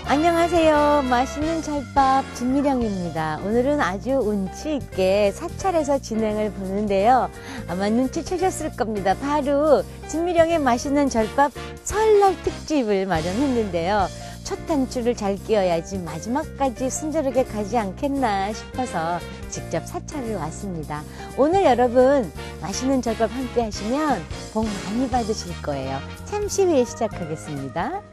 안녕하세요. 맛있는 절밥 진미령입니다. 오늘은 아주 운치 있게 사찰에서 진행을 보는데요. 아마 눈치채셨을 겁니다. 바로 진미령의 맛있는 절밥 설날 특집을 마련했는데요. 첫 단추를 잘 끼워야지 마지막까지 순조롭게 가지 않겠나 싶어서 직접 사찰을 왔습니다. 오늘 여러분 맛있는 절밥 함께 하시면 복 많이 받으실 거예요. 잠시 후에 시작하겠습니다.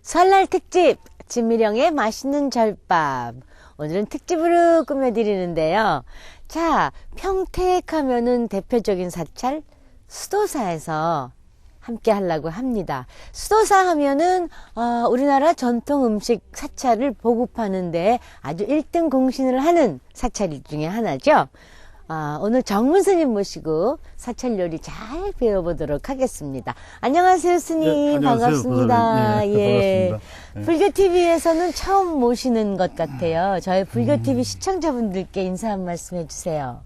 설날 특집 진미령의 맛있는 절밥. 오늘은 특집으로 꾸며드리는데요. 자, 평택하면은 대표적인 사찰 수도사에서 함께 하려고 합니다. 수도사 하면은 우리나라 전통 음식 사찰을 보급하는데 아주 1등 공신을 하는 사찰 중에 하나죠. 오늘 정문 스님 모시고 사찰 요리 잘 배워보도록 하겠습니다. 안녕하세요, 스님. 네, 안녕하세요, 반갑습니다. 네, 예. 반갑습니다. 불교TV에서는 처음 모시는 것 같아요. 저희 불교TV 시청자분들께 인사 한 말씀 해주세요.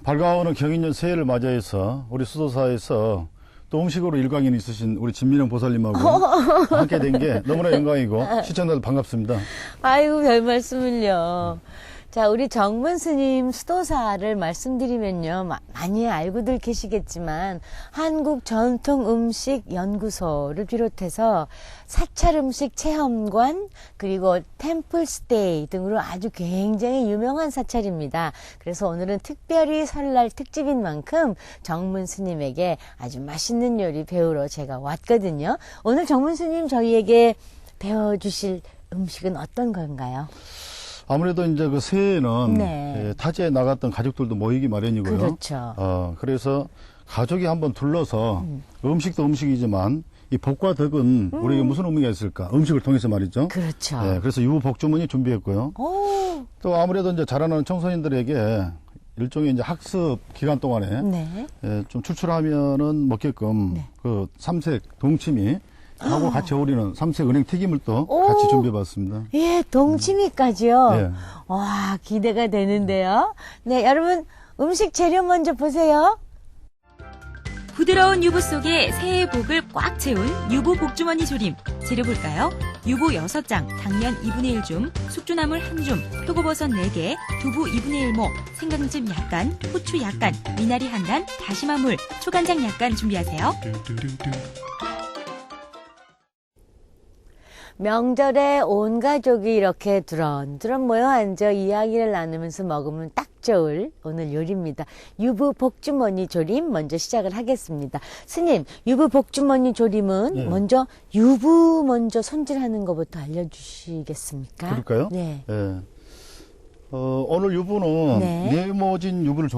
밝아오는 경인년 새해를 맞이해서 우리 수도사에서 또 음식으로 일광인 있으신 우리 진미령 보살님하고 함께 된 게 너무나 영광이고 시청자들 반갑습니다. 아이고, 별 말씀을요. 자, 우리 정문 스님 수도사를 말씀드리면요. 많이 알고들 계시겠지만 한국 전통 음식 연구소를 비롯해서 사찰 음식 체험관 그리고 템플 스테이 등으로 아주 굉장히 유명한 사찰입니다. 그래서 오늘은 특별히 설날 특집인 만큼 정문 스님에게 아주 맛있는 요리 배우러 제가 왔거든요. 오늘 정문 스님 저희에게 배워주실 음식은 어떤 건가요? 아무래도 이제 그 새해에는 네. 타지에 나갔던 가족들도 모이기 마련이고요. 그렇죠. 그래서 가족이 한번 둘러서 음식도 음식이지만 이 복과 덕은 우리에게 무슨 의미가 있을까? 음식을 통해서 말이죠. 그렇죠. 그래서 유부 복주머니 준비했고요. 오. 또 아무래도 이제 자라나는 청소년들에게 일종의 이제 학습 기간 동안에 네. 좀 출출하면은 먹게끔 네. 그 삼색 동치미 하고 같이 어울리는 삼색 은행 튀김을 또 오. 같이 준비해봤습니다. 예, 동치미까지요. 네. 와, 기대가 되는데요. 네, 여러분 음식 재료 먼저 보세요. 부드러운 유부 속에 새해 복을 꽉 채운 유부 복주머니 조림. 재료 볼까요? 유부 6장, 당면 2분의 1줌, 숙주나물 1줌, 표고버섯 4개, 두부 2분의 1모, 생강즙 약간, 후추 약간, 미나리 1단, 다시마 물, 초간장 약간 준비하세요. 명절에 온 가족이 이렇게 두런두런 모여 앉아 이야기를 나누면서 먹으면 딱 좋을 오늘 요리입니다. 유부 복주머니 조림 먼저 시작을 하겠습니다. 스님, 유부 복주머니 조림은 네. 먼저 유부 먼저 손질하는 것부터 알려주시겠습니까? 그럴까요? 네. 오늘 유부는 네. 네모진 유부를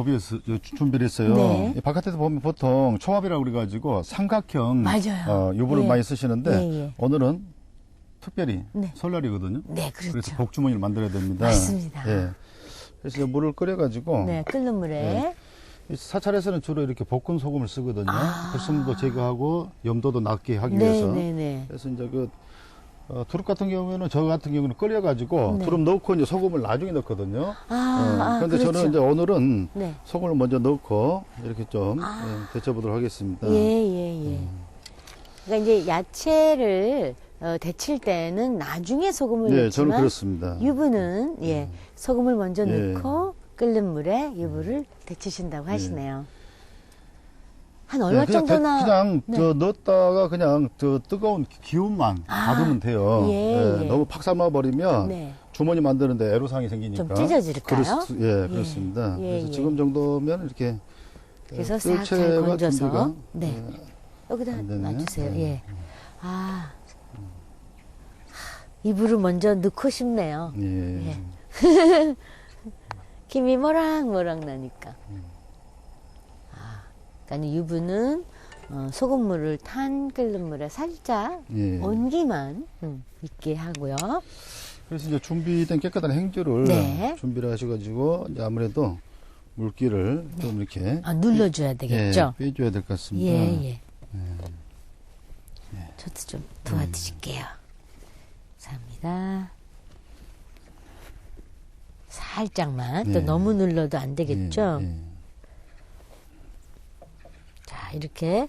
준비를 했어요. 네. 이 바깥에서 보면 보통 초합이라고 그래가지고 삼각형 맞아요. 유부를 예. 많이 쓰시는데 예, 예. 오늘은 특별히 네. 설날이거든요. 네, 그렇죠. 그래서 복주머니를 만들어야 됩니다. 맞습니다. 예. 그래서 이제 물을 끓여가지고 네, 끓는 물에. 이 사찰에서는 주로 이렇게 볶은 소금을 쓰거든요. 아. 불순도 제거하고 염도도 낮게 하기 네, 위해서. 네, 네. 그래서 이제 두릅 같은 경우에는 저 같은 경우는 끓여가지고 네. 두릅 넣고 이제 소금을 나중에 넣거든요. 그런데 그렇죠. 저는 이제 오늘은 네. 소금을 먼저 넣고 이렇게 좀 데쳐보도록 하겠습니다. 예, 예, 예. 그러니까 이제 야채를 데칠 때는 나중에 소금을 네, 넣지만 저는 그렇습니다. 유부는 소금을 먼저 예. 넣고 끓는 물에 유부를 데치신다고 하시네요. 한 얼마 그냥 정도나 그냥 네. 넣었다가 그냥 뜨거운 기운만 받으면 돼요. 예, 예. 너무 팍 삶아버리면 네. 주머니 만드는데 애로사항이 생기니까. 좀 찢어질까요? 그렇습니다. 예, 그래서 예. 지금 정도면 이렇게 그래서 싹 잘 뜰채가 건져서 준비가 네. 여기다 안 되네. 놔주세요. 네. 예. 이불을 먼저 넣고 싶네요. 예. 예. 김이 모락모락 나니까. 그러니까 유부는 소금물을 탄 끓는 물에 살짝 예. 온기만 있게 하고요. 그래서 이제 준비된 깨끗한 행주를 네. 준비를 하셔가지고 이제 아무래도 물기를 좀 이렇게 눌러줘야 되겠죠? 예, 빼줘야 될 것 같습니다. 예. 저도 좀 도와드릴게요. 감사합니다. 살짝만. 또 네. 너무 눌러도 안 되겠죠? 예. 자, 이렇게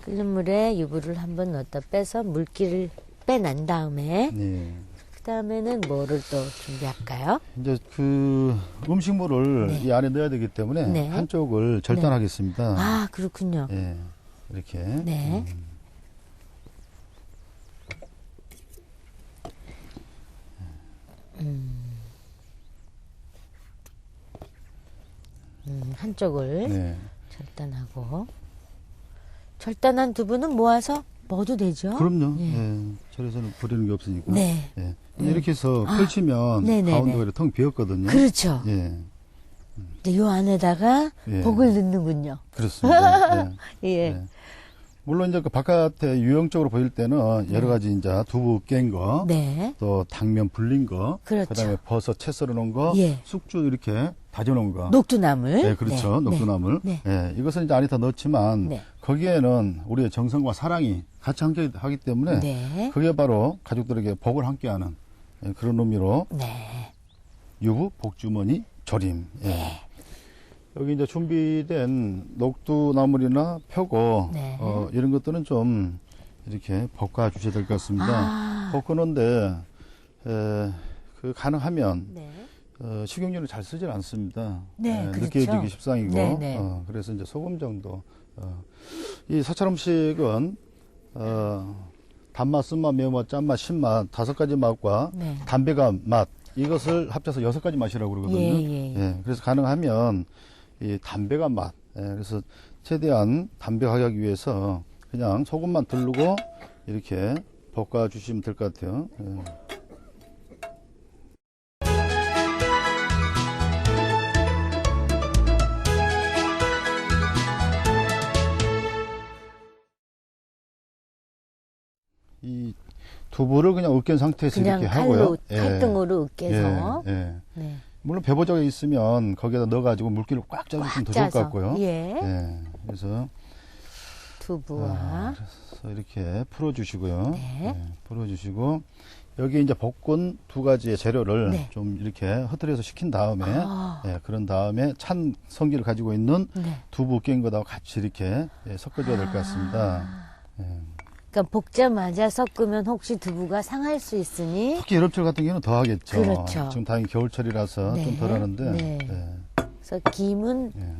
끓는 물에 유부를 한번 넣었다 빼서 물기를 빼난 다음에 예. 그 다음에는 뭐를 또 준비할까요? 이제 그 음식물을 네. 이 안에 넣어야 되기 때문에 네. 한쪽을 절단하겠습니다. 아, 그렇군요. 예. 이렇게. 네. 한쪽을 네. 절단하고 절단한 두부는 모아서 먹어도 되죠? 그럼요. 예. 예. 절에서는 버리는 게 없으니까. 네. 예. 이렇게 해서 펼치면 네네네. 가운데가 이렇게 텅 비었거든요. 그렇죠. 예. 이제 요 안에다가 예. 복을 넣는군요. 그렇습니다. 예. 예. 예. 물론 이제 그 바깥에 유형적으로 보일 때는 여러 가지 이제 두부 깬 거, 네. 또 당면 불린 거, 그렇죠. 다음에 버섯 채 썰어 놓은 거, 예. 숙주 이렇게 다져 놓은 거. 녹두나물. 네, 그렇죠. 네. 녹두나물. 네. 예, 이것은 이제 안에 다 넣었지만 네. 거기에는 우리의 정성과 사랑이 같이 함께 하기 때문에 네. 그게 바로 가족들에게 복을 함께하는 예, 그런 의미로 네. 유부 복주머니 조림. 예. 여기 이제 준비된 녹두나물이나 표고 네. 이런 것들은 좀 이렇게 볶아 주셔야 될 것 같습니다. 아. 볶는데 그 가능하면 네. 식용유를 잘 쓰질 않습니다. 네, 그렇죠. 느껴지기 십상이고 네, 네. 그래서 이제 소금 정도. 이 사찰 음식은 단맛, 쓴맛, 매운맛, 짠맛, 신맛 5가지 맛과 네. 담백한 맛 이것을 합쳐서 6가지 맛이라고 그러거든요. 예. 그래서 가능하면 이 담백한 맛. 그래서 최대한 담백하게 하기 위해서 그냥 소금만 두르고 이렇게 볶아 주시면 될 것 같아요. 예. 이 두부를 그냥 으깬 상태에서 그냥 이렇게 칼로, 하고요. 칼등으로 으깨서. 예, 예. 네. 물론 배보자가 있으면 거기에다 넣어가지고 물기를 꽉 짜주시면 더 좋을 것 짜서. 같고요. 예. 예. 그래서 두부와. 그래서 이렇게 풀어주시고요. 네. 예, 풀어주시고 여기 이제 볶은 2가지의 재료를 네. 좀 이렇게 흐트려서 식힌 다음에 아. 예, 그런 다음에 찬 성기를 가지고 있는 네. 두부 깬 거하고 같이 이렇게 섞어줘야 될 것 같습니다. 예. 그러니까 볶자마자 섞으면 혹시 두부가 상할 수 있으니 특히 여름철 같은 경우는 더 하겠죠. 그렇죠. 지금 다행히 겨울철이라서 네. 좀 덜 하는데. 네. 예. 그래서 김은 예.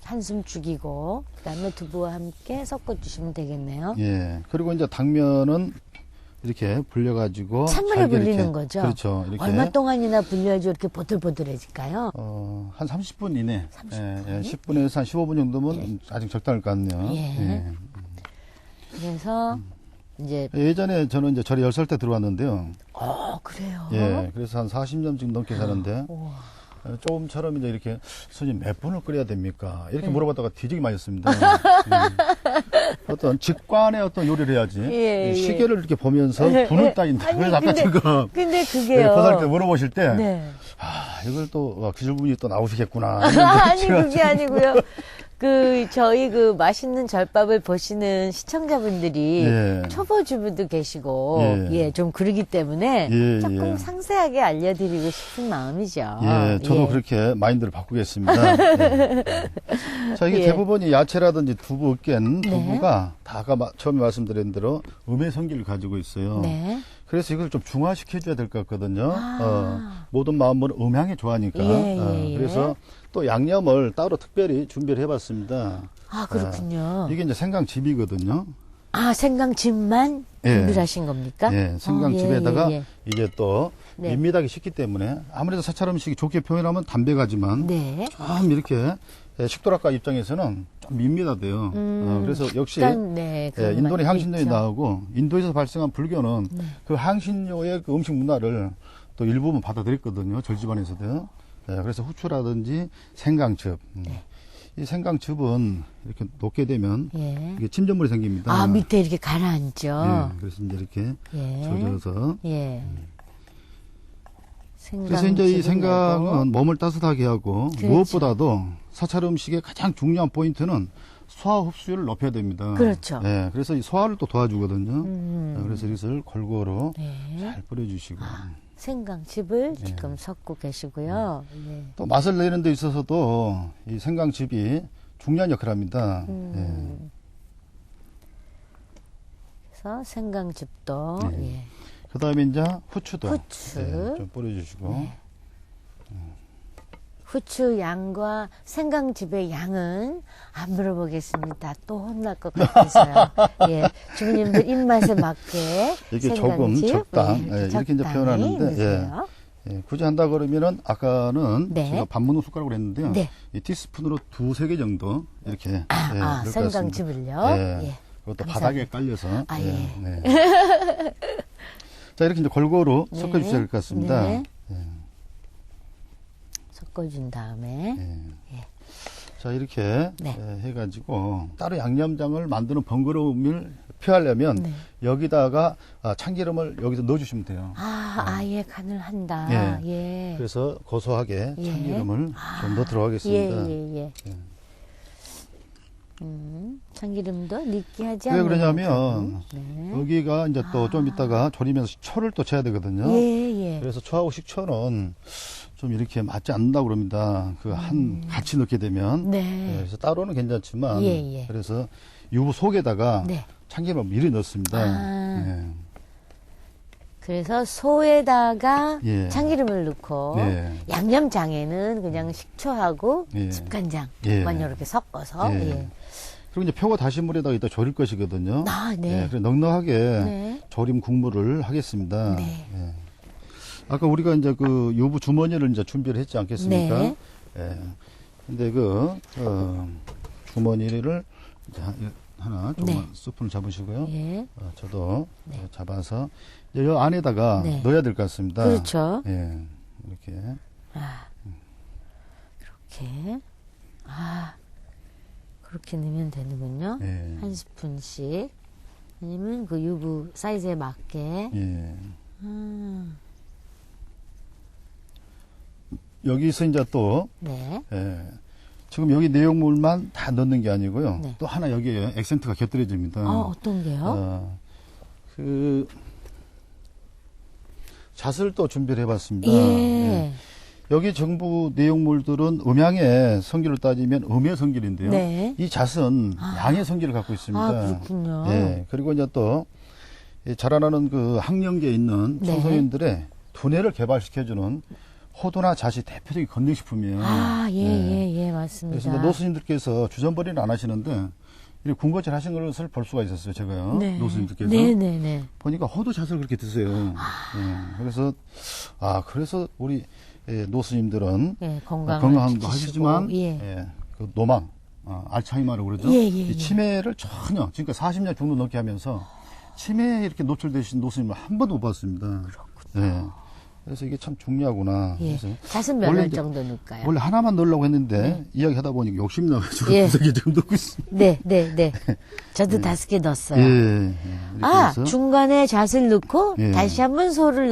한숨 죽이고 그다음에 두부와 함께 섞어 주시면 되겠네요. 예. 그리고 이제 당면은 이렇게 불려가지고 찬물에 잘게 불리는 이렇게, 거죠? 그렇죠. 이렇게 얼마 동안이나 불려야지 이렇게 보들보들해질까요? 한 30분 이내. 30분? 예, 10분에서 한 15분 정도면 아직 적당할 것 같네요. 예. 그래서 이제 예전에 저는 이제 절에 10살 때 들어왔는데요. 그래요. 예. 그래서 한 40년 지금 넘게 사는데 우와. 조금처럼 이제 이렇게 스님 몇 분을 끓여야 됩니까? 이렇게 네. 물어봤다가 뒤지게 맞았습니다. 어떤 직관의 어떤 요리를 해야지. 예, 예. 시계를 이렇게 보면서 분을 따진다. 아니, 그래서 아까 근데- 지금 근데 그게요. 보살 때 물어보실 때 네. 이걸 또 기술분이 또 나오시겠구나. 아니 그게 아니고요. 저희 맛있는 절밥을 보시는 시청자분들이 예. 초보주부도 계시고 예. 좀 그러기 때문에 예, 조금 예. 상세하게 알려드리고 싶은 마음이죠. 예, 저도 예. 그렇게 마인드를 바꾸겠습니다. 예. 자, 이게 예. 대부분이 야채라든지 두부 깬 네. 두부가 다 아까 처음에 말씀드린 대로 음의 성기를 가지고 있어요. 네. 그래서 이걸 좀 중화시켜줘야 될 것 같거든요. 아. 모든 마음은 음향에 좋아하니까. 예, 예. 그래서 또 양념을 따로 특별히 준비를 해봤습니다. 아 그렇군요. 이게 이제 생강즙이거든요. 아 생강즙만 예. 준비를 하신 겁니까? 예, 생강즙에다가 예, 예. 이게 또 네. 밋밋하게 식기 때문에 아무래도 사찰 음식이 좋게 표현하면 담백하지만 네. 좀 이렇게 식도락과 입장에서는 좀 밋밋하대요. 그래서 역시 약간, 네, 그런 인도의 맛이 향신료에 있죠. 나오고 인도에서 발생한 불교는 네. 그 향신료의 그 음식 문화를 또 일부분 받아들였거든요. 절집안에서도. 그래서 후추라든지 생강즙. 네. 이 생강즙은 이렇게 놓게 되면 예. 이게 침전물이 생깁니다. 아, 밑에 이렇게 가라앉죠. 예, 그래서 이제 이렇게 예. 젖어서. 예. 그래서 이제 이 생강즙을 생강은 내고. 몸을 따뜻하게 하고 그렇죠. 무엇보다도 사찰 음식의 가장 중요한 포인트는 소화 흡수율을 높여야 됩니다. 그렇죠. 예, 그래서 이 소화를 또 도와주거든요. 자, 그래서 이것을 골고루 네. 잘 뿌려주시고 생강즙을 지금 섞고 계시고요. 예. 또 맛을 내는 데 있어서도 이 생강즙이 중요한 역할을 합니다. 그래서 생강즙도 예. 그 다음에 이제 후추도 후추. 좀 뿌려주시고 후추 양과 생강즙의 양은 안 물어보겠습니다. 또 혼날 것 같아서요. 예, 주부님들 입맛에 맞게 이렇게 조금 생강즙, 적당 예, 이렇게 이제 적당히 표현하는데 넣으세요. 예, 굳이 한다 그러면은 아까는 네. 제가 밥 먹는 숟가락으로 했는데요. 네. 이 티스푼으로 2-3개 정도 이렇게 넣을 것 같습니다. 생강즙을요. 예. 예. 그것도 감사합니다. 바닥에 깔려서. 아, 예. 네. 자, 이렇게 이제 골고루 네. 섞어주셔야 될 것 같습니다. 네. 예. 섞어준 다음에 예. 자, 이렇게 네. 해가지고 따로 양념장을 만드는 번거로움을 피하려면 네. 여기다가 참기름을 여기서 넣어주시면 돼요. 아예 간을 한다. 예. 그래서 고소하게 예. 참기름을 좀 넣도록 하겠습니다. 예. 참기름도 느끼하지 왜 않나요? 그러냐면 네. 여기가 이제 또 좀 이따가 졸이면서 초를 또 쳐야 되거든요. 예. 그래서 초하고 식초는 좀 이렇게 맞지 않는다고 그럽니다. 같이 넣게 되면. 네. 그래서 따로는 괜찮지만. 예. 그래서 유부 속에다가 네. 참기름을 미리 넣습니다. 아. 그래서 소에다가 예. 참기름을 넣고 네. 양념장에는 그냥 식초하고 예. 집간장만 예. 이렇게 섞어서 예. 예. 그리고 이제 표고 다신 물에다가 이따 졸일 것이거든요. 네. 그래서 넉넉하게 네. 졸임 국물을 하겠습니다. 네. 예. 아까 우리가 이제 그 유부 주머니를 이제 준비를 했지 않겠습니까? 네. 예. 근데 주머니를 이제 하나 조금만 네. 스푼을 잡으시고요. 예. 저도 잡아서 이 안에다가 네. 넣어야 될 것 같습니다. 그렇죠. 예. 이렇게. 이렇게 그렇게 넣으면 되는군요. 예. 한 스푼씩 아니면 그 유부 사이즈에 맞게. 예. 여기서 이제 또 네. 지금 여기 내용물만 다 넣는 게 아니고요. 네. 또 하나 여기에 액센트가 곁들여집니다. 어떤 게요? 잣을 또 준비를 해봤습니다. 예. 여기 정부 내용물들은 음양의 성질을 따지면 음의 성질인데요. 네. 이 잣은 양의 성질을 갖고 있습니다. 그렇군요. 예. 그리고 이제 또 자라나는 그 학령계에 있는 네. 청소년들의 두뇌를 개발시켜주는 호두나 잣이 대표적인 건강식품이에요. 예, 맞습니다. 그래서 이제 노스님들께서 주전벌이는 안 하시는데 이렇게 군것질 하신 것을 볼 수가 있었어요, 제가요. 네. 노스님들께서. 네네네. 보니까 호두잣을 그렇게 드세요. 그래서 우리 노스님들은 예, 건강을 건강도 지키시고, 하시지만 예. 그 노망, 알츠하이머라고 그러죠. 예. 이 치매를 전혀 지금까 40년 정도 넘게 하면서 치매에 이렇게 노출되신 노스님을 한 번도 못 봤습니다. 그렇군요. 그래서 이게 참 중요하구나. 예. 그래서 잣은 몇 원래 알 이제 정도 넣을까요? 원래 하나만 넣으려고 했는데 이야기 하다 보니까 욕심이 나가지고 예. 구석에 좀 넣고 있습니다. 네. 저도 5개 넣었어요. 이렇게 해서. 중간에 잣을 넣고 예. 다시 한번 소를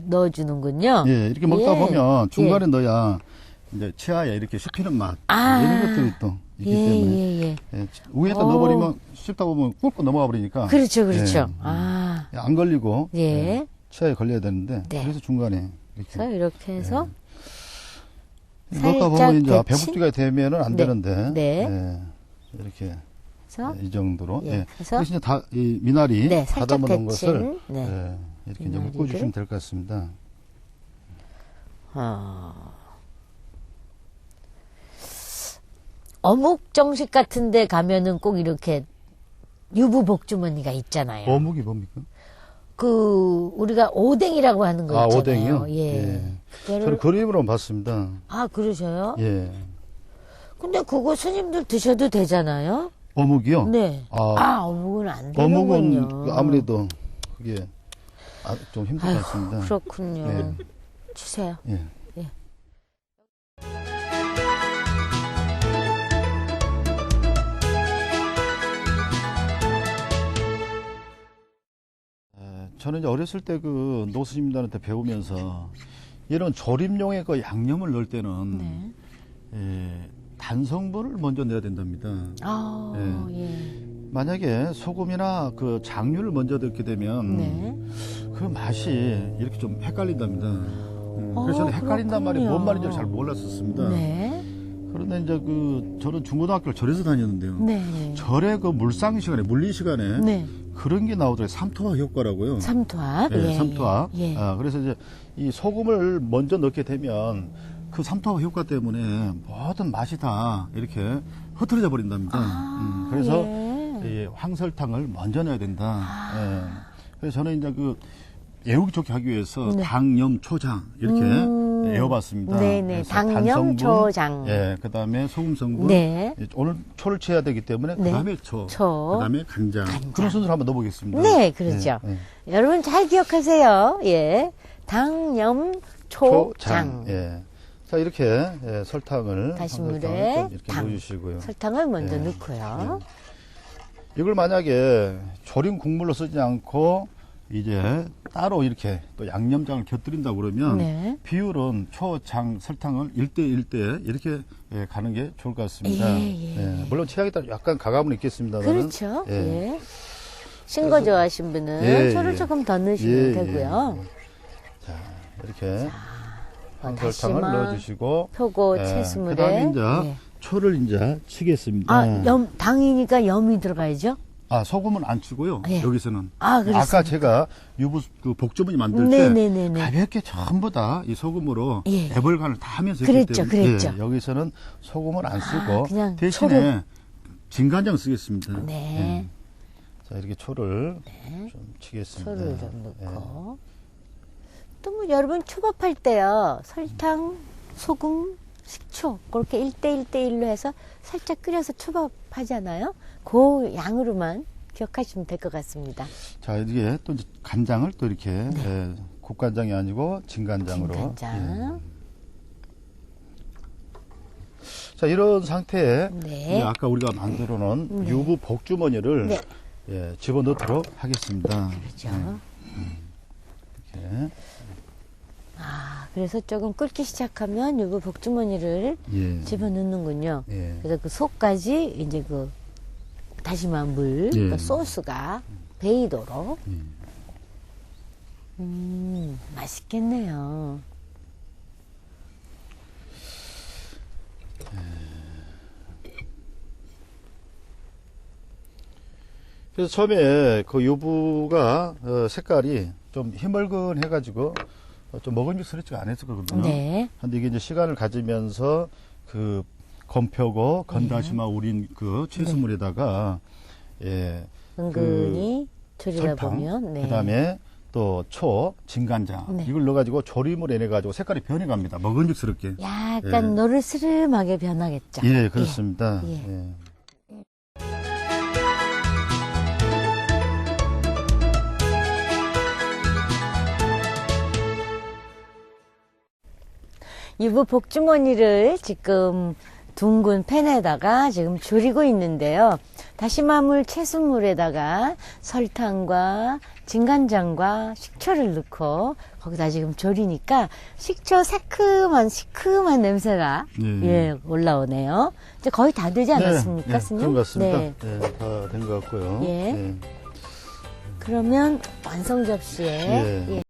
넣어주는군요. 예, 이렇게 먹다 예. 보면 중간에 넣어야 이제 치아에 이렇게 씹히는 맛 이런 것들이 또 있기 때문에 예. 위에다 오. 넣어버리면 씹다 보면 꿀꺽 넘어가 버리니까 그렇죠. 안 걸리고 예. 치아에 걸려야 되는데 네. 그래서 중간에 그래서 이렇게 해서 넣다 보면 살짝 이제 데친? 배불뚝이 되면은 안 네. 되는데 네. 이렇게 그래서 이 정도로 예. 그래서 이제 이 미나리 네, 살짝 다듬어 놓은 데친, 것을 네. 이렇게 이제 미나리를. 묶어주시면 될 것 같습니다. 어묵 정식 같은 데 가면은 꼭 이렇게 유부 복주머니가 있잖아요. 어묵이 뭡니까? 우리가 오뎅이라고 하는 거 있잖아요. 오뎅이요? 예. 저는 그거를 그림으로 봤습니다. 그러셔요? 예. 근데 그거 스님들 드셔도 되잖아요? 어묵이요? 네. 어묵은 안 되는군요. 어묵은 아무래도 그게 좀 힘들 것 같습니다. 그렇군요. 예. 주세요. 예. 저는 이제 어렸을 때 그 노스님들한테 배우면서 이런 조림용의 그 양념을 넣을 때는 네. 단성분을 먼저 넣어야 된답니다. 만약에 소금이나 그 장류를 먼저 넣게 되면 네. 그 맛이 이렇게 좀 헷갈린답니다. 그래서 저는 헷갈린단 말이 뭔 말인지 잘 몰랐었습니다. 네. 그런데 이제 그 저는 중고등학교를 절에서 다녔는데요. 네. 절의 그 물상 시간에 물리 시간에 네. 그런 게 나오더라고요. 삼투압 효과라고요. 삼투압. 예, 삼투압. 예. 그래서 이제 이 소금을 먼저 넣게 되면 그 삼투압 효과 때문에 모든 맛이 다 이렇게 흐트러져 버린답니다. 그래서 이 황설탕을 먼저 넣어야 된다. 그래서 저는 이제 그 애우기 좋게 하기 위해서 네. 당염 초장 이렇게 애워봤습니다. 네네. 그래서 당염 단성분, 초장. 예, 그다음에 소금 성분. 네. 오늘 초를 쳐야 되기 때문에 네. 그다음에 초. 그다음에 간장. 그런 순서로 한번 넣어보겠습니다. 네, 그렇죠. 예, 예. 여러분 잘 기억하세요. 예. 당염 초장. 예. 자, 이렇게 설탕을 다시물에 설탕을 좀 이렇게 당. 넣어주시고요. 설탕을 먼저 예. 넣고요. 이걸 만약에 조림 국물로 쓰지 않고 이제 따로 이렇게 또 양념장을 곁들인다 그러면 네. 비율은 초, 장, 설탕을 1대1대 이렇게 가는 게 좋을 것 같습니다. 예. 물론 취향에 따라 약간 가감은 있겠습니다만. 그렇죠. 예. 신 거 좋아하시는 분은 예, 초를 예. 조금 더 넣으시면 예, 되고요. 자, 이렇게 설탕을 다시마, 넣어주시고 표고, 예, 채수물에. 그다음에 이제 예. 초를 이제 치겠습니다. 당이니까 염이 들어가야죠. 소금은 안 치고요. 예. 여기서는. 그렇습니까? 아까 제가 유부 그 복주머니 만들 네네네네. 때 가볍게 전부 다 이 소금으로 예. 애벌간을 다 하면서 그랬죠, 했기 때문에 그랬죠. 여기서는 소금을 안 쓰고 그냥 대신에 초를. 진간장 쓰겠습니다. 네. 자, 이렇게 초를 좀 치겠습니다. 초를 좀 넣고. 또 뭐 여러분 초밥할 때요. 설탕, 소금, 식초 그렇게 1대1대1로 해서 살짝 끓여서 초밥 하잖아요. 그 양으로만 기억하시면 될 것 같습니다. 자, 이게 또 이제 간장을 또 이렇게 국간장이 아니고 진간장으로. 진간장. 자, 이런 상태에 네. 이제 아까 우리가 만들어 놓은 유부 복주머니를 네. 집어넣도록 하겠습니다. 그렇죠. 이렇게. 그래서 조금 끓기 시작하면 유부 복주머니를 예. 집어넣는군요. 예. 그래서 그 속까지 이제 그 다시마 물, 예. 그 소스가 배이도록. 맛있겠네요. 그래서 처음에 그 유부가 색깔이 좀 희멀근 해가지고 좀 먹음직스럽지가 않았었거든요. 네. 근데 이게 이제 시간을 가지면서 그 건표고 건다시마 우린 그 채수물에다가 은근히 조리다 설탕, 보면. 네. 그다음에 또 초, 진간장 네. 이걸 넣어가지고 조림을 해내가지고 색깔이 변해갑니다. 먹음직스럽게. 약간 노르스름하게 변하겠죠. 예, 그렇습니다. 예. 예. 유부 복주머니를 지금 둥근 팬에다가 지금 졸이고 있는데요. 다시마물 채수물에다가 설탕과 진간장과 식초를 넣고 거기다 지금 졸이니까 식초 시큼한 냄새가 올라오네요. 이제 거의 다 되지 않았습니까, 스님? 그런 것 같습니다. 네. 다 된 것 같고요. 예. 그러면 완성 접시에 예. 예.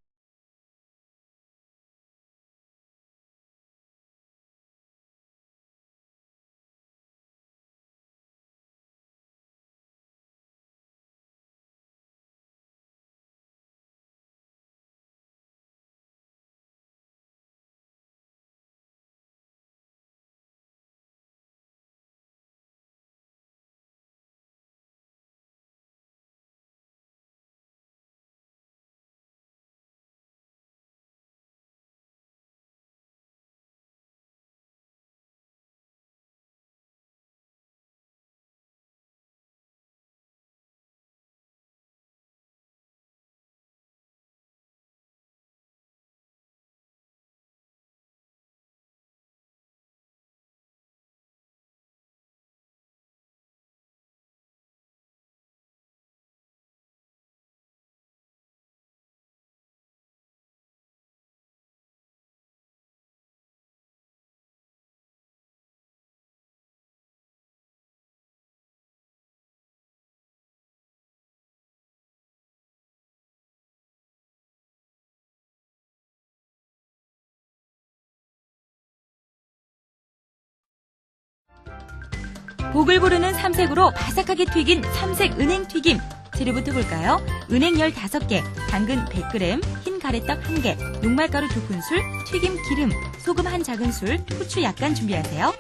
복을 부르는 삼색으로 바삭하게 튀긴 삼색 은행 튀김. 재료부터 볼까요? 은행 15개, 당근 100g, 흰 가래떡 1개, 녹말가루 2큰술, 튀김 기름, 소금 1 작은술, 후추 약간 준비하세요.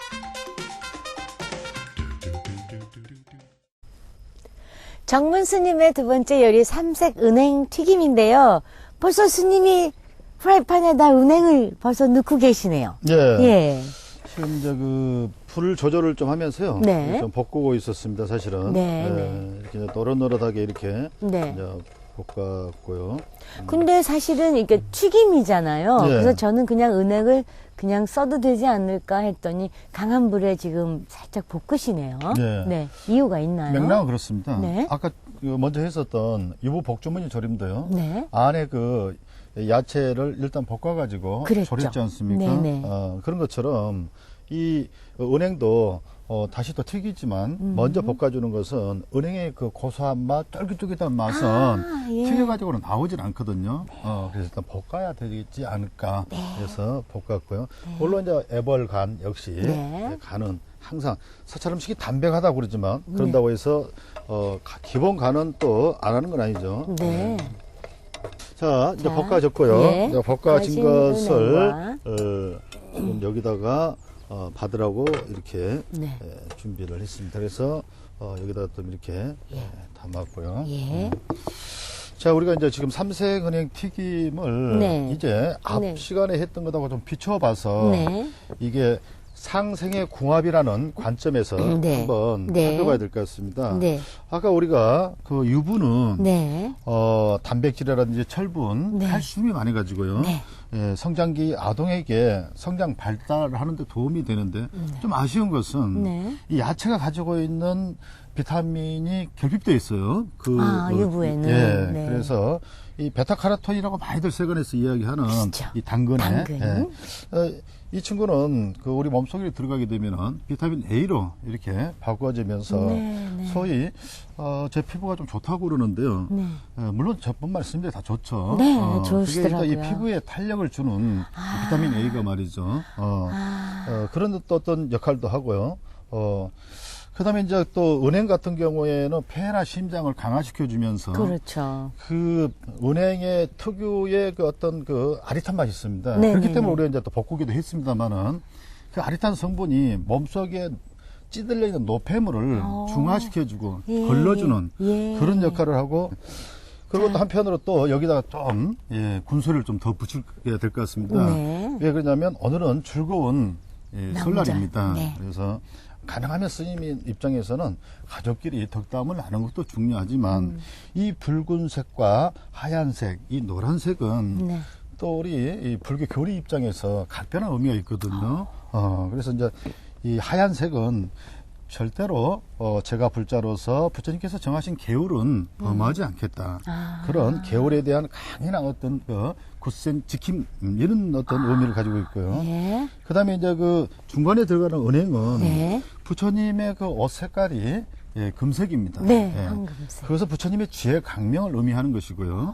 정문 스님의 두 번째 요리 삼색 은행 튀김인데요. 벌써 스님이 프라이팬에다 은행을 벌써 넣고 계시네요. 예. 예. 지금 이제 그 불 조절을 좀 하면서요. 네. 좀 볶고 있었습니다, 사실은. 네, 예, 네. 이렇게 이제 노릇노릇하게 이렇게 네. 이제 볶았고요. 근데 사실은 이게 튀김이잖아요. 예. 그래서 저는 그냥 은행을 그냥 써도 되지 않을까 했더니 강한 불에 지금 살짝 볶으시네요. 예. 네. 이유가 있나요? 맥락은 그렇습니다. 네. 아까 그 먼저 했었던 유부 복주머니 조림도요. 네. 안에 그 야채를 일단 볶아가지고 그랬죠. 조렸지 않습니까? 네네. 그런 것처럼 이 은행도 다시 또 튀기지만 먼저 볶아주는 것은 은행의 그 고소한 맛, 쫄깃쫄깃한 맛은 예. 튀겨가지고는 나오질 않거든요. 그래서 일단 볶아야 되지 않을까 해서 볶았고요. 물론 이제 애벌간 역시 네. 간은 항상 사찰 음식이 담백하다고 그러지만 그런다고 해서 기본 간은 또 안 하는 건 아니죠. 네. 자, 이제 자, 볶아졌고요. 예. 이제 볶아진 것을 은행과. 지금 여기다가 받으라고 이렇게 네. 준비를 했습니다. 그래서 여기다가 또 이렇게 담았고요. 예. 자, 우리가 이제 지금 삼색은행 튀김을 네. 이제 앞 네. 시간에 했던 것하고 좀 비춰봐서 네. 이게 상생의 궁합이라는 관점에서 네. 한번 네. 살펴봐야 될 것 같습니다. 네. 아까 우리가 그 유부는 네. 단백질이라든지 철분, 네. 칼슘이 많이 가지고요. 네. 예, 성장기 아동에게 성장 발달을 하는데 도움이 되는데 좀 아쉬운 것은 네. 이 야채가 가지고 있는 비타민이 결핍되어 있어요. 유부에는. 예, 네. 그래서 이 베타카로틴이라고 많이들 세관에서 이야기하는 그렇죠. 이 당근에 당근. 이 친구는 그 우리 몸속에 들어가게 되면은 비타민 A로 이렇게 바꿔지면서 네, 네. 소위 제 피부가 좀 좋다고 그러는데요. 네. 물론 저뿐만 쓰는데 다 좋죠. 네, 그게 좋으시더라고요. 일단 이 피부에 탄력을 주는 이 비타민 A가 말이죠. 그런 또 어떤 역할도 하고요. 그다음에 이제 또 은행 같은 경우에는 폐나 심장을 강화시켜주면서 그렇죠. 그 은행의 특유의 그 어떤 그 아릿한 맛이 있습니다. 네, 그렇기 네, 때문에 네. 우리가 이제 또 볶기도 했습니다만은 그 아릿한 성분이 몸속에 찌들려 있는 노폐물을 중화시켜주고 예, 걸러주는 예. 그런 역할을 하고 그리고 또 한편으로 또 여기다가 좀 군소리를 좀 더 붙여야 될 것 같습니다. 네. 왜 그러냐면 오늘은 즐거운 설날입니다. 네. 그래서 가능하면 스님 입장에서는 가족끼리 덕담을 나누는 것도 중요하지만 이 붉은색과 하얀색, 이 노란색은 네. 또 우리 이 불교 교리 입장에서 각별한 의미가 있거든요. 그래서 이제 이 하얀색은 절대로 제가 불자로서 부처님께서 정하신 계율은 범하지 않겠다. 그런 계율에 대한 강인한 어떤 굳센 지킴 이런 어떤 의미를 가지고 있고요. 예. 그다음에 이제 그 중간에 들어가는 은행은 네. 부처님의 그 옷 색깔이 금색입니다. 네, 예. 황금색. 그래서 부처님의 지혜 강명을 의미하는 것이고요.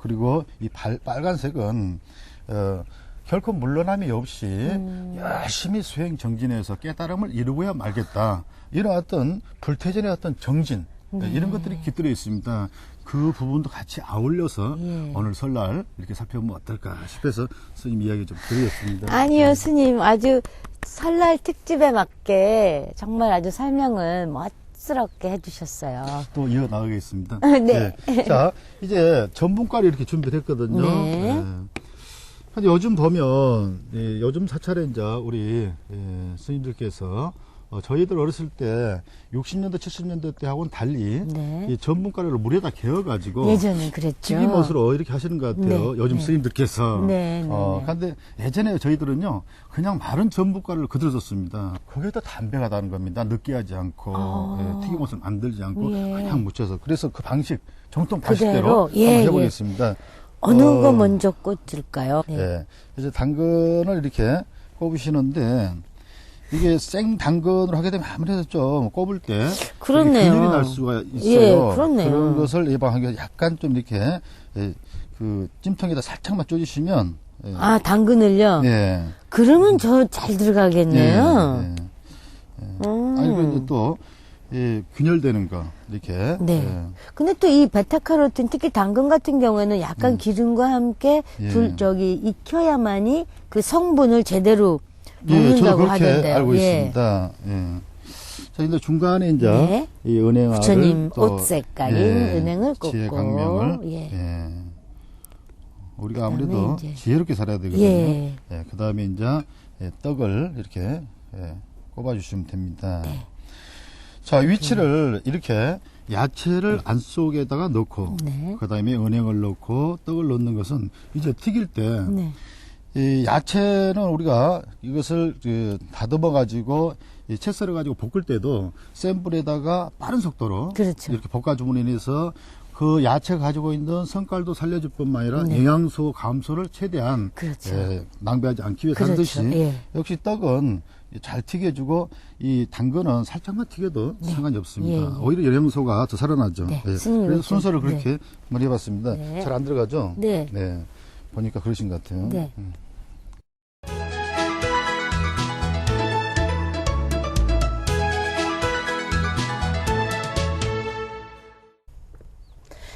그리고 이 빨간색은 결코 물러남이 없이 열심히 수행 정진해서 깨달음을 이루고야 말겠다. 이런 어떤 불태전의 어떤 정진 이런 것들이 깃들어 있습니다. 그 부분도 같이 아울러서 오늘 설날 이렇게 살펴보면 어떨까 싶어서 스님 이야기 좀 드리겠습니다. 아니요, 스님. 아주 설날 특집에 맞게 정말 아주 설명을 멋스럽게 해주셨어요. 또 이어나가겠습니다. 네. 자, 이제 전분가루 이렇게 준비됐거든요. 네. 근데 요즘 보면, 요즘 사찰에 이제 우리 스님들께서 저희들 어렸을 때 60년대, 70년대 때하고는 달리 네. 이 전분가루를 물에다 개어가지고 예전엔 그랬죠. 튀김옷으로 이렇게 하시는 것 같아요. 네, 요즘 네. 스님들께서. 네, 네, 네. 근데 예전에 저희들은요, 그냥 마른 전분가루를 그대로 줬습니다. 그게 더 담백하다는 겁니다. 느끼하지 않고, 튀김옷을 만들지 않고, 예. 그냥 묻혀서. 그래서 그 방식, 정통 그대로, 방식대로 예, 한번 예. 해보겠습니다. 어느 거 먼저 꽂을까요? 네. 예. 이제 당근을 이렇게 꼽으시는데, 이게 생 당근으로 하게 되면 아무래도 좀 꼽을 때 그렇네요. 균일이 날 수가 있어요. 예, 그렇네요. 그런 것을 예방하기 위해서 약간 좀 이렇게 그 찜통에다 살짝만 쪼주시면 당근을요? 예. 그러면 저 잘 들어가겠네요. 예. 아니, 그런데 또, 균열되는 거, 이렇게. 네. 예. 근데 또 이 베타카로틴, 특히 당근 같은 경우에는 약간 기름과 함께 예. 익혀야만이 그 성분을 제대로 예, 저도 먹는다고 그렇게 하던데요. 알고 예. 있습니다. 예. 자, 근데 중간에 이제 네. 이 은행알을 부처님 또, 옷 색깔인 은행을 꽂고. 지혜 강명을 예. 우리가 그다음에 아무래도 이제 지혜롭게 살아야 되거든요. 예. 그다음에 이제 떡을 이렇게 꼽아주시면 됩니다. 네. 자, 위치를 이렇게 야채를 안 속에다가 넣고 네. 그다음에 은행을 넣고 떡을 넣는 것은 이제 튀길 때 네. 이 야채는 우리가 이것을 다듬어 가지고 채 썰어 가지고 볶을 때도 센 불에다가 빠른 속도로 그렇죠. 이렇게 볶아줌으로 인해서 그 야채가 가지고 있는 성깔도 살려줄 뿐만 아니라 네. 영양소 감소를 최대한 그렇죠. 낭비하지 않기 위해서 하는 그렇죠. 듯이 예. 역시 떡은 잘 튀겨주고 이 당근은 살짝만 튀겨도 상관이 없습니다. 예, 예. 오히려 영양소가 더 살아나죠. 네, 예. 스님 그래서 이렇게, 순서를 그렇게 한번 해봤습니다. 네. 잘 안 들어가죠? 네. 보니까 그러신 것 같아요. 네.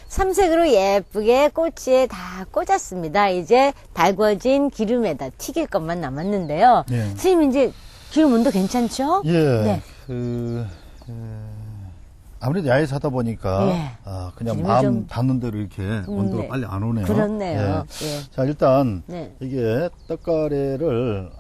삼색으로 예쁘게 꼬치에 다 꽂았습니다. 이제 달궈진 기름에다 튀길 것만 남았는데요. 네. 선생님 이제 기름 온도 괜찮죠? 예. 네. 아무래도 야외에서 하다 보니까 예. 그냥 기름이 마음 좀- 닿는 대로 이렇게 온도가 네. 빨리 안 오네요. 그렇네요. 예. 예. 자, 일단 네. 이게 떡가래를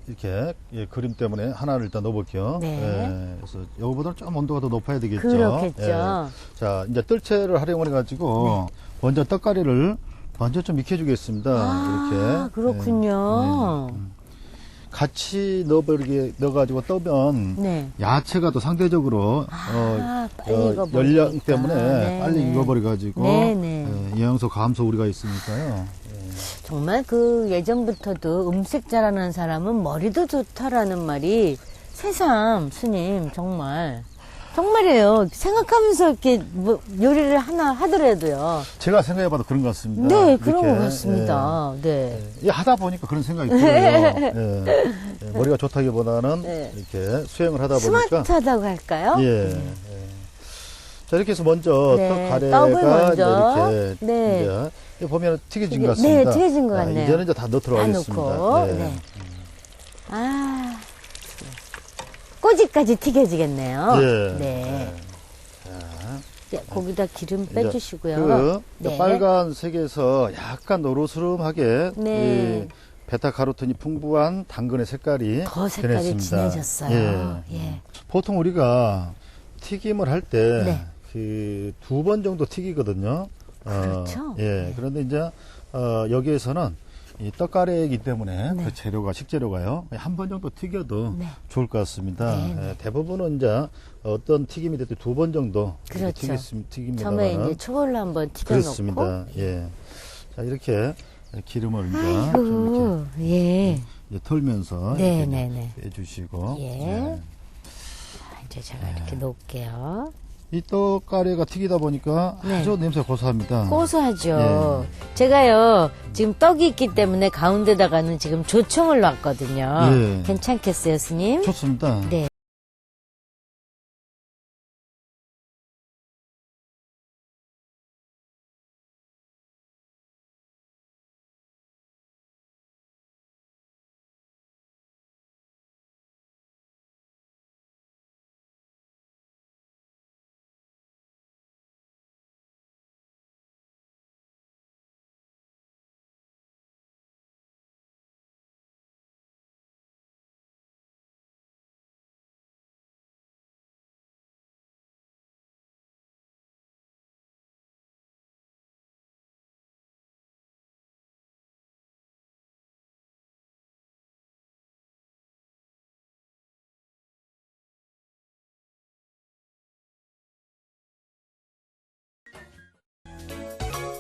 이렇게 그림 때문에 하나를 일단 넣어볼게요. 네. 예. 그래서 이거보다는 좀 온도가 더 높아야 되겠죠. 그렇겠죠. 예. 자, 이제 뜰채를 활용해 가지고 먼저 떡가래를 먼저 좀 익혀주겠습니다. 아, 이렇게. 그렇군요. 같이 넣어가지고 떠면 네. 야채가 또 상대적으로 빨리 익어버리니까. 열량 때문에 네, 빨리 네. 익어버려가지고 네. 영양소 감소 우리가 있으니까요. 정말 그 예전부터도 음식 잘하는 사람은 머리도 좋다라는 말이 새삼 스님 정말이에요. 생각하면서 이렇게 뭐 요리를 하나 하더라도요. 제가 생각해봐도 그런 것 같습니다. 네, 그런 이렇게, 것 같습니다. 네. 하다 보니까 그런 생각이 들어요. 머리가 좋다기보다는 네. 이렇게 수행을 하다 보니까 스마트하다고 할까요? 자, 이렇게 해서 먼저 네, 떡 떡을 가래가 먼저. 이렇게 네. 이제 보면 튀겨진 것 같습니다. 네, 튀겨진 것 같네요. 이제는 이제 다 넣도록 다 하겠습니다. 넣고, 네. 꼬지까지 튀겨지겠네요. 예. 네. 네, 거기다 기름 이제 빼주시고요. 네. 빨간색에서 약간 노르스름하게 네. 이 베타카로틴이 풍부한 당근의 색깔이 더 색깔이 변했습니다. 진해졌어요. 예. 보통 우리가 튀김을 할 때 네. 그 2번 정도 튀기거든요. 그렇죠. 그런데 이제 여기에서는 이 떡가래이기 때문에 네. 그 재료가 식재료가요 한 번 정도 튀겨도 네. 좋을 것 같습니다. 네. 대부분은 이제 어떤 튀김이 됐든 2번 정도 그렇죠. 처음에 튀깁니다만은 이제 초벌로 한번 튀겨놓고. 그렇습니다. 예. 자, 이렇게 기름을 이제 좀 아이고, 예. 이제 털면서 네, 이렇게 네, 네. 빼주시고. 예. 이제 제가 이렇게 놓을게요. 이 떡가래가 튀기다 보니까 네. 아주 냄새가 고소합니다. 고소하죠. 제가요, 지금 떡이 있기 때문에 가운데다가는 지금 조청을 놨거든요. 예. 괜찮겠어요, 스님? 좋습니다. 네.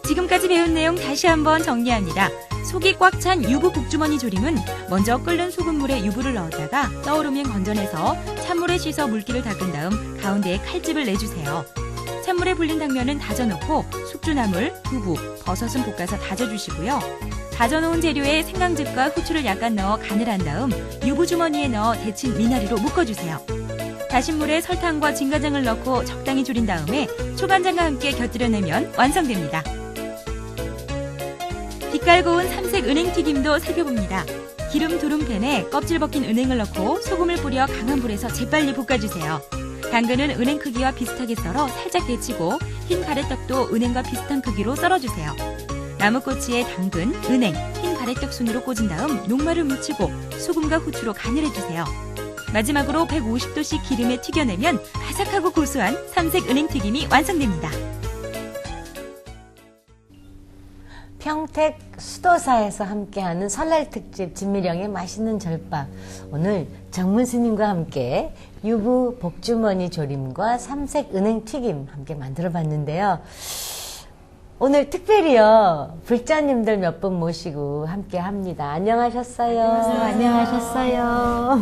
지금까지 배운 내용 다시 한번 정리합니다. 속이 꽉 찬 유부 복주머니 조림은 먼저 끓는 소금물에 유부를 넣었다가 떠오르면 건져내서 찬물에 씻어 물기를 닦은 다음 가운데에 칼집을 내주세요. 찬물에 불린 당면은 다져놓고 숙주나물, 두부, 버섯은 볶아서 다져주시고요. 다져놓은 재료에 생강즙과 후추를 약간 넣어 간을 한 다음 유부 주머니에 넣어 데친 미나리로 묶어주세요. 다신 물에 설탕과 진간장을 넣고 적당히 졸인 다음에 초간장과 함께 곁들여내면 완성됩니다. 빛깔 고운 삼색 은행튀김도 살펴봅니다. 기름 두른 팬에 껍질 벗긴 은행을 넣고 소금을 뿌려 강한 불에서 재빨리 볶아주세요. 당근은 은행 크기와 비슷하게 썰어 살짝 데치고 흰 가래떡도 은행과 비슷한 크기로 썰어주세요. 나무꼬치에 당근, 은행, 흰 가래떡 순으로 꽂은 다음 녹말을 묻히고 소금과 후추로 간을 해주세요. 마지막으로 150도씨 기름에 튀겨내면 바삭하고 고소한 삼색 은행튀김이 완성됩니다. 평택 수도사에서 함께하는 설날 특집 진미령의 맛있는 절밥. 오늘 정문 스님과 함께 유부 복주머니 조림과 삼색 은행 튀김 함께 만들어 봤는데요. 오늘 특별히요, 불자님들 몇 분 모시고 함께 합니다. 안녕하셨어요. 안녕하셨어요.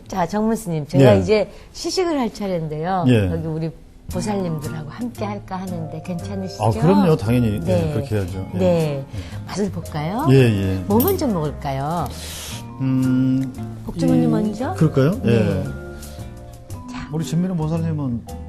자, 정문 스님, 제가 예. 이제 시식을 할 차례인데요. 예. 여기 우리 보살님들하고 함께 할까 하는데 괜찮으시죠? 아, 그럼요. 당연히. 네. 예, 그렇게 해야죠. 예. 네. 맛을 볼까요? 예, 예. 뭐 먼저 먹을까요? 복주머니 먼저? 그럴까요? 네. 예. 자. 우리 진미령 보살님은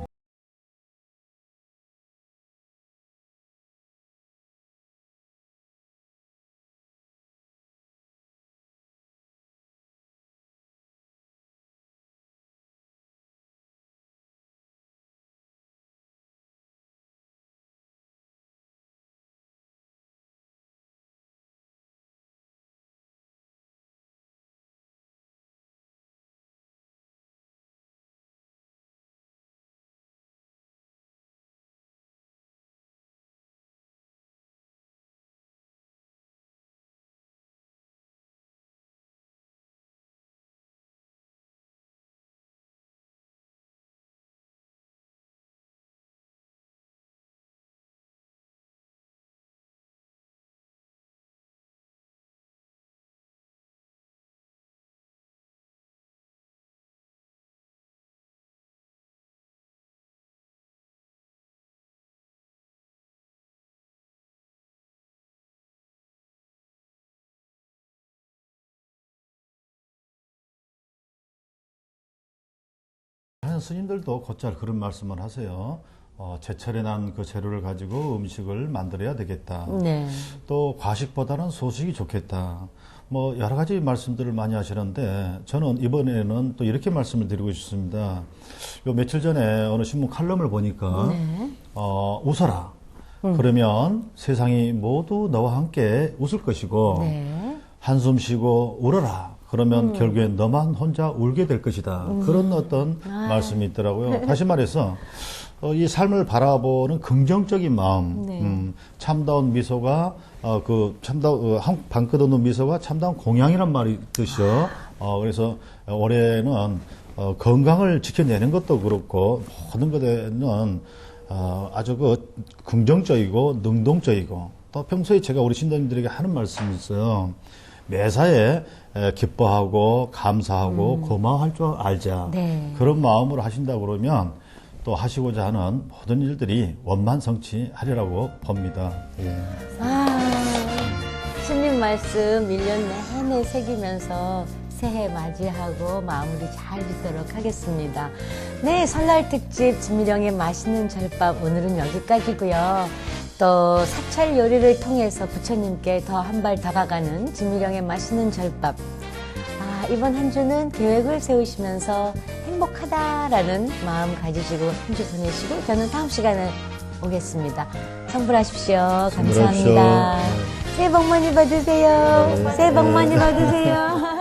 스님들도 곧잘 그런 말씀을 하세요. 제철에 난 그 재료를 가지고 음식을 만들어야 되겠다. 네. 또 과식보다는 소식이 좋겠다. 뭐 여러 가지 말씀들을 많이 하시는데 저는 이번에는 또 이렇게 말씀을 드리고 싶습니다. 요 며칠 전에 어느 신문 칼럼을 보니까 네. 웃어라. 그러면 세상이 모두 너와 함께 웃을 것이고 네. 한숨 쉬고 울어라. 그러면 결국엔 너만 혼자 울게 될 것이다. 그런 어떤 말씀이 있더라고요. 다시 말해서 이 삶을 바라보는 긍정적인 마음, 네. 참다운 미소가 방 끝없는 미소가 참다운 공양이란 말이 뜻이요. 그래서 올해는 건강을 지켜내는 것도 그렇고 모든 것에는 아주 그 긍정적이고 능동적이고 또 평소에 제가 우리 신도님들에게 하는 말씀이 있어요. 매사에 기뻐하고 감사하고 고마워할 줄 알자. 네. 그런 마음으로 하신다 그러면 또 하시고자 하는 모든 일들이 원만성취하리라고 봅니다. 예. 스님 말씀 1년 내내 새기면서 새해 맞이하고 마무리 잘 짓도록 하겠습니다. 네, 설날 특집 진미령의 맛있는 절밥 오늘은 여기까지고요. 또 사찰 요리를 통해서 부처님께 더 한 발 다가가는 진미령의 맛있는 절밥. 이번 한 주는 계획을 세우시면서 행복하다라는 마음 가지시고 한 주 보내시고 저는 다음 시간에 오겠습니다. 성불하십시오. 감사합니다. 성불하십시오. 새해 복 많이 받으세요. 네. 새해 복 많이 받으세요.